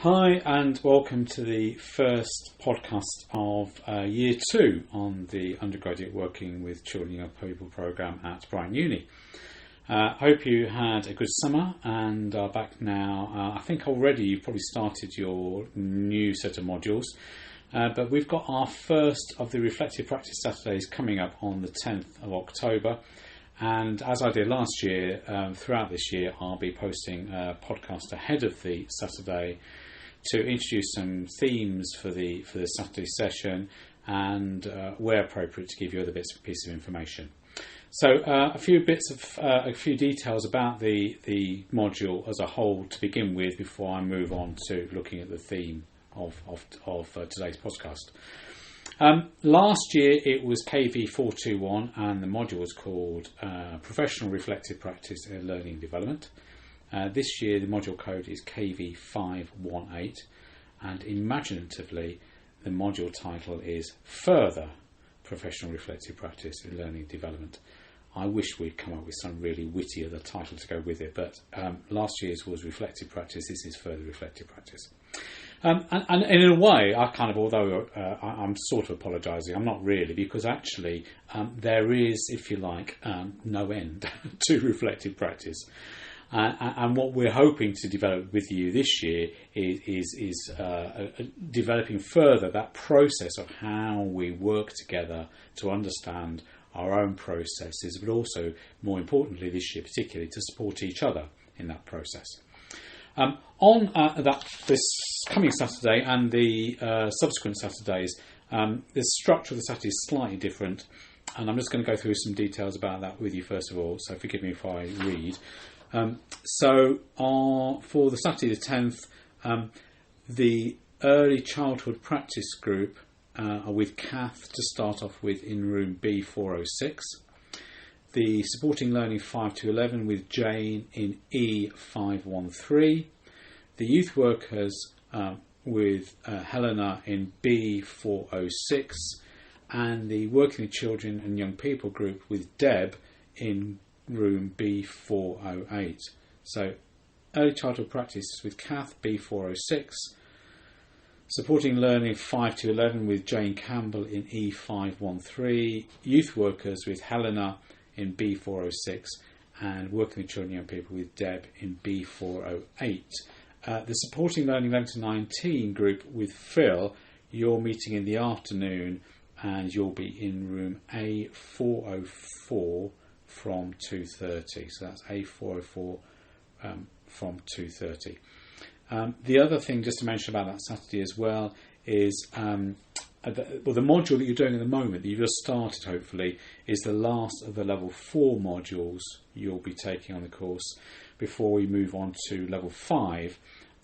Hi and welcome to the first podcast of Year 2 on the undergraduate working with children and young people programme at Brighton Uni. Hope you had a good summer and are back now. I think already you've probably started your new set of modules, but we've got our first of the Reflective Practice Saturdays coming up on the 10th of October. And as I did last year, throughout this year, I'll be posting a podcast ahead of the Saturday to introduce some themes for the Saturday session and, where appropriate, to give you other bits and pieces of information. So a few details about the module as a whole to begin with before I move on to looking at the theme of today's podcast. Last year it was KV518 and the module was called Professional Reflective Practice in Learning and Development. This year the module code is KV518 and imaginatively the module title is Further Professional Reflective Practice in Learning and Development. I wish we'd come up with some really witty other title to go with it, but last year's was Reflective Practice, this is Further Reflective Practice. And in a way, although I'm sort of apologising, I'm not really, because actually there is, if you like, no end to reflective practice. And what we're hoping to develop with you this year is developing further that process of how we work together to understand our own processes, but also, more importantly this year particularly, to support each other in that process. On this coming Saturday and the subsequent Saturdays, the structure of the Saturday is slightly different, and I'm just going to go through some details about that with you first of all, so forgive me if I read. For the Saturday the 10th, the early childhood practice group are with Kath to start off with in room B406. The supporting learning 5 to 11 with Jane in E513. The youth workers with Helena in B406. And the working with children and young people group with Deb in room B408. So early childhood practice with Kath B406. Supporting learning 5 to 11 with Jane Campbell in E513. Youth workers with Helena in B406 and working with children and young people with Deb in B408. The supporting learning 11 to 19 group with Phil, you're meeting in the afternoon and you'll be in room A404 from 2:30. So that's A404 from 2:30. The other thing just to mention about that Saturday as well is the module that you're doing at the moment, that you've just started hopefully, is the last of the level 4 modules you'll be taking on the course before we move on to level 5.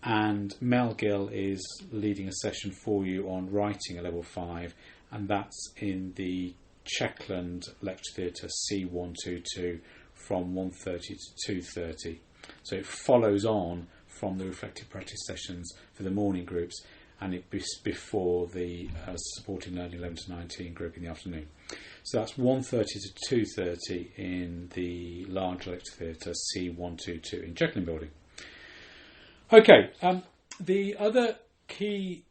And Mel Gill is leading a session for you on writing at level 5, and that's in the Checkland Lecture Theatre C122 from 1:30 to 2:30. So it follows on from the reflective practice sessions for the morning groups, and it is before the supporting learning 11 to 19 group in the afternoon. So that's 1:30 to 2:30 in the large lecture theatre C122 in Checkland Building. Okay, the other key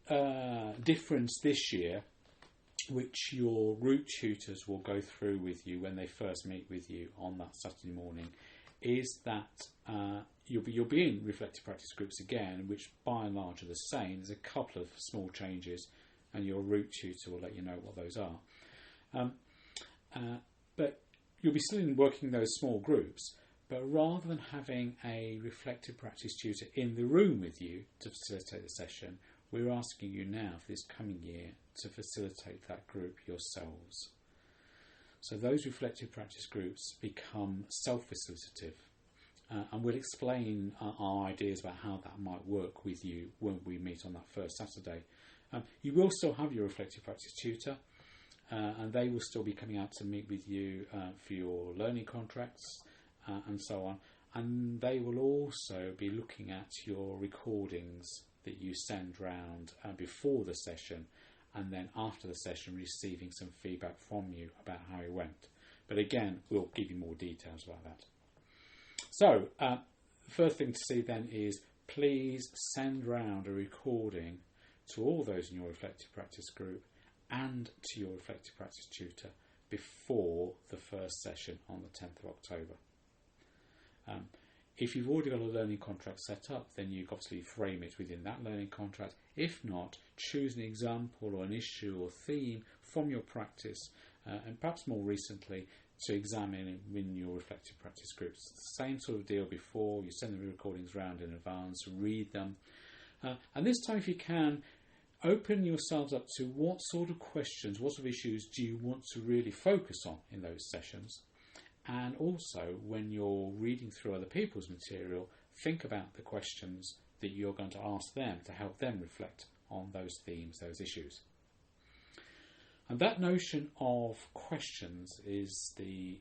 difference this year, which your root tutors will go through with you when they first meet with you on that Saturday morning, is that you'll be in reflective practice groups again, which by and large are the same. There's a couple of small changes, and your root tutor will let you know what those are. But you'll be still in working those small groups, but rather than having a reflective practice tutor in the room with you to facilitate the session, we're asking you now for this coming year to facilitate that group yourselves. So those reflective practice groups become self-facilitative, and we'll explain our ideas about how that might work with you when we meet on that first Saturday. You will still have your reflective practice tutor, and they will still be coming out to meet with you for your learning contracts and so on, and they will also be looking at your recordings that you send round before the session, and then after the session receiving some feedback from you about how it went. But again, we'll give you more details about that. So, the first thing to see then is please send round a recording to all those in your reflective practice group and to your reflective practice tutor before the first session on the 10th of October. If you've already got a learning contract set up, then you obviously frame it within that learning contract. If not, choose an example or an issue or theme from your practice, and perhaps more recently, to examine in your reflective practice groups. Same sort of deal before. You send the recordings round in advance, read them. And this time, if you can, open yourselves up to what sort of questions, what sort of issues do you want to really focus on in those sessions. And also, when you're reading through other people's material, think about the questions that you're going to ask them to help them reflect on those themes, those issues. And that notion of questions is the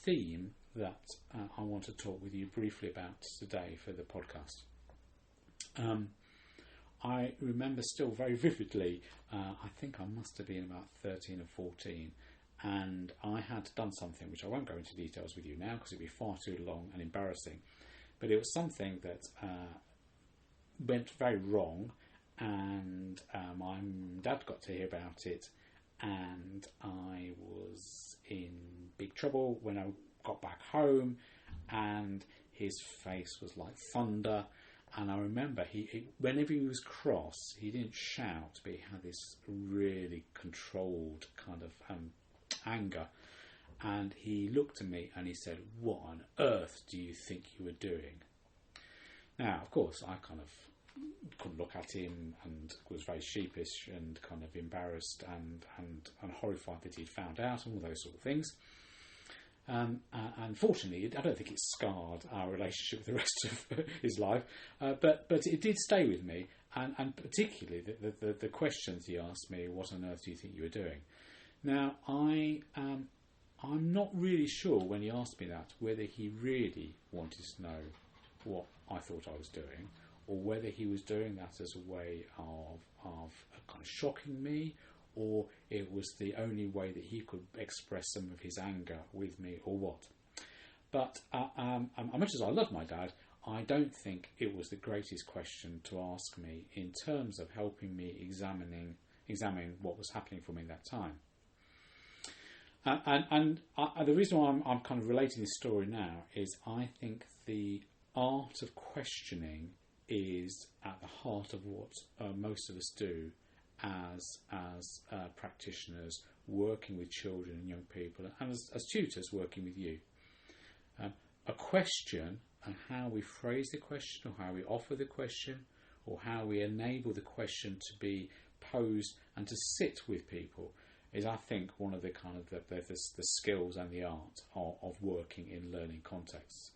theme that I want to talk with you briefly about today for the podcast. I remember still very vividly, I think I must have been about 13 or 14, and I had done something which I won't go into details with you now because it'd be far too long and embarrassing, but it was something that went very wrong, and my dad got to hear about it, and I was in big trouble when I got back home, and his face was like thunder. And I remember he whenever he was cross, he didn't shout, but he had this really controlled kind of anger. And he looked at me and he said, "What on earth do you think you were doing?" Now, of course, I kind of couldn't look at him and was very sheepish and kind of embarrassed and horrified that he'd found out and all those sort of things. Unfortunately, I don't think it scarred our relationship for the rest of his life, but it did stay with me, and particularly the questions he asked me, "What on earth do you think you were doing?" Now, I'm not really sure when he asked me that whether he really wanted to know what I thought I was doing, or whether he was doing that as a way of kind of shocking me, or it was the only way that he could express some of his anger with me, or what. But much as I love my dad, I don't think it was the greatest question to ask me in terms of helping me examine what was happening for me at that time. The reason why I'm kind of relating this story now is I think the art of questioning is at the heart of what most of us do as practitioners working with children and young people, and as tutors working with you. A question, and how we phrase the question, or how we offer the question, or how we enable the question to be posed and to sit with people, is, I think, one of the kind of the skills and the art of working in learning contexts.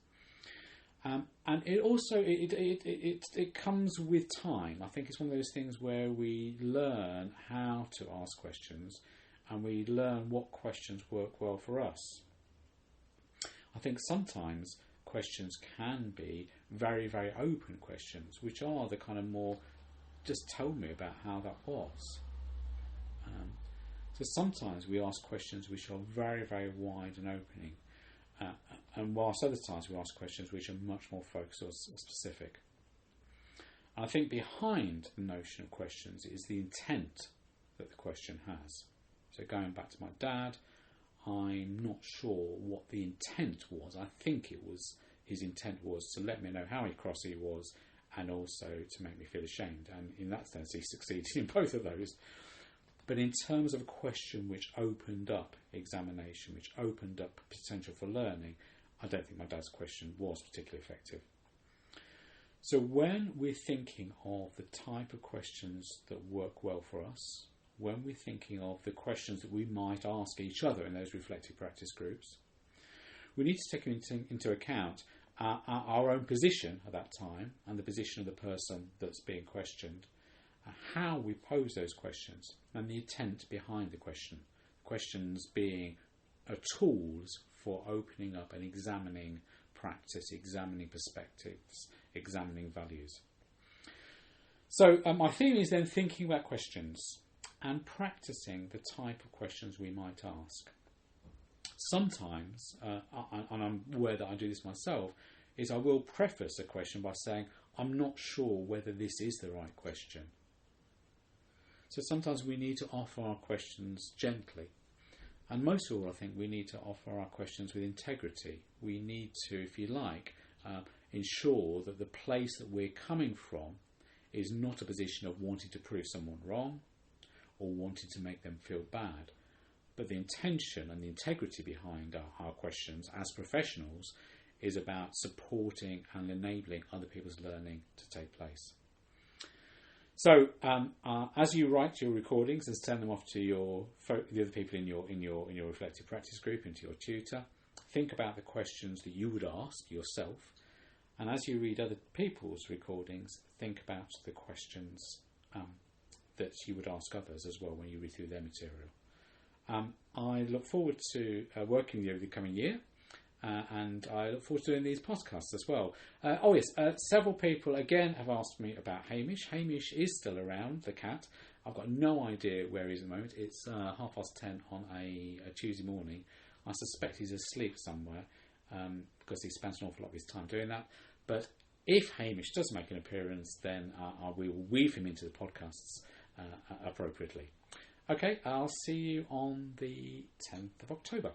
And it also it comes with time. I think it's one of those things where we learn how to ask questions, and we learn what questions work well for us. I think sometimes questions can be very, very open questions, which are the kind of more, just tell me about how that was. So sometimes we ask questions which are very, very wide and opening. And whilst other times we ask questions which are much more focused or specific. I think behind the notion of questions is the intent that the question has. So going back to my dad, I'm not sure what the intent was. I think his intent was to let me know how cross he was, and also to make me feel ashamed. And in that sense, he succeeded in both of those. But in terms of a question which opened up examination, which opened up potential for learning, I don't think my dad's question was particularly effective. So when we're thinking of the type of questions that work well for us, when we're thinking of the questions that we might ask each other in those reflective practice groups, we need to take into account our own position at that time and the position of the person that's being questioned, how we pose those questions, and the intent behind the question. Questions being tools for opening up and examining practice, examining perspectives, examining values. So my theme is then thinking about questions and practicing the type of questions we might ask. Sometimes, and I'm aware that I do this myself, is I will preface a question by saying, I'm not sure whether this is the right question. So sometimes we need to offer our questions gently. And most of all, I think we need to offer our questions with integrity. We need to, if you like, ensure that the place that we're coming from is not a position of wanting to prove someone wrong or wanting to make them feel bad. But the intention and the integrity behind our questions as professionals is about supporting and enabling other people's learning to take place. So, as you write your recordings and send them off to the other people in your reflective practice group and to your tutor, think about the questions that you would ask yourself, and as you read other people's recordings, think about the questions that you would ask others as well when you read through their material. I look forward to working with you over the coming year. And I look forward to doing these podcasts as well. Several people again have asked me about Hamish. Hamish is still around, the cat. I've got no idea where he is at the moment. It's 10:30 on a Tuesday morning. I suspect he's asleep somewhere because he spends an awful lot of his time doing that. But if Hamish does make an appearance, then we will weave him into the podcasts appropriately. Okay, I'll see you on the 10th of October.